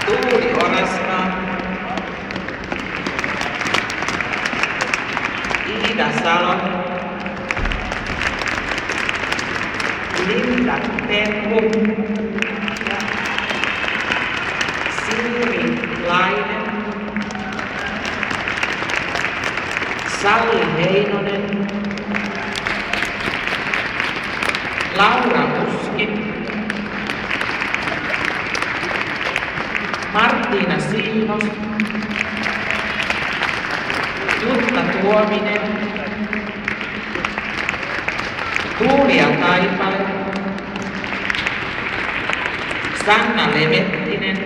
Tuuli orastaa. Iida Salo. Linda Terhu. Siiri Laine. Salli Heinonen. Laura Uski. Marttiina Siinos. Jutta Tuominen. Tuulia Taipale. Sanna Levettinen.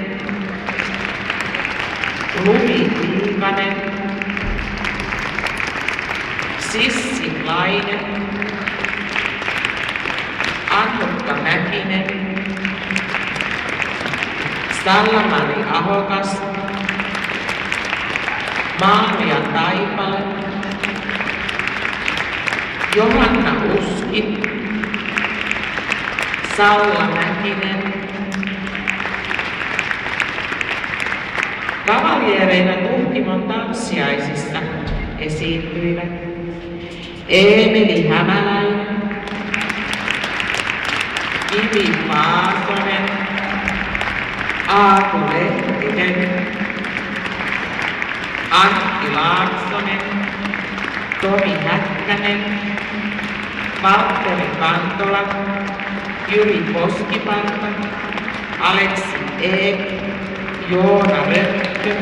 Lumi Liikanen. Sissi Laine. Annukka Mäkinen. Sallamari Ahokas. Maamia Taipale. Johanna Uski. Salla Mäkinen. Kavaliereina Tuhkimon tanssiaisissa esiintyivät Eemeli Hämäläinen, Kivi Paasonen, Aatu Lehtinen, Antti Laaksonen, Tomi Häkkänen, Valtteri Kantola, Jyri Poskiparta, Aleksi Eek, Joona Rökkö,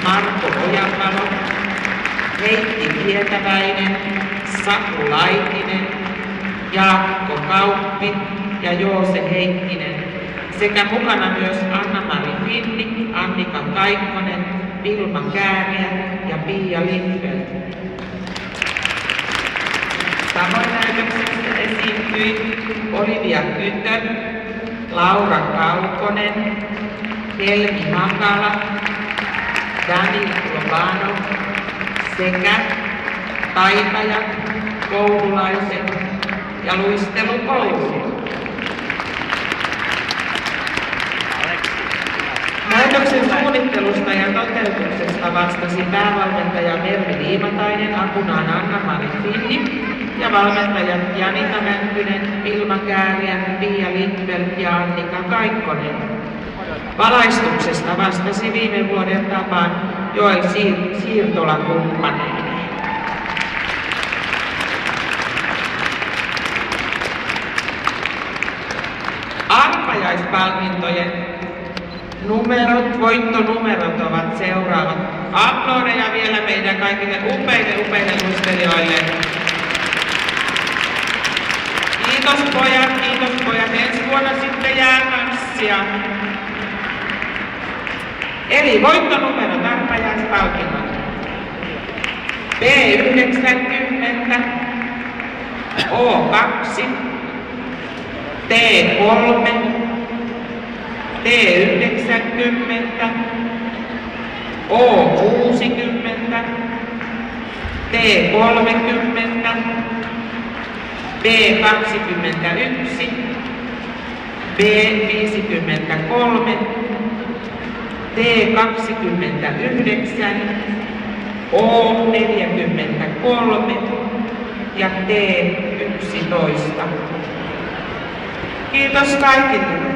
Marko Ojapalo, Heikki Pietäväinen, Saku Laitinen, Jaakko Kauppi ja Joose Heikkinen sekä mukana myös Anna-Mari Finni, Annika Kaikkonen, Vilma Kääriä ja Pia Lindberg. Samoin näytöksessä esiintyi Olivia Kytö, Laura Kaukonen, Helmi Hakala, Dani Lobanov sekä taitajat, koululaiset ja luistelukoulu. Näytöksen suunnittelusta ja toteutuksesta vastasi päävalmentaja Mervi Liimatainen, apunaan Anna-Mari Finni ja valmentajat Janita Mäntynen, Vilma Kääriä, Pia Lindberg ja Annika Kaikkonen. Valaistuksesta vastasi viime vuoden tapaan Joel Siirtola kumppaneineen. Arpajaispalkintojen voittonumerot ovat seuraavat. Aplodeja vielä meidän kaikille upeille luistelijoille. Kiitos pojat. Ensi vuonna sitten jäätanssia. Eli voittonumerot arpajaispalkinnot. B90, O2, T3, T90, O60, T30, B21, B53, T29, O43 ja T11. Kiitos kaikille.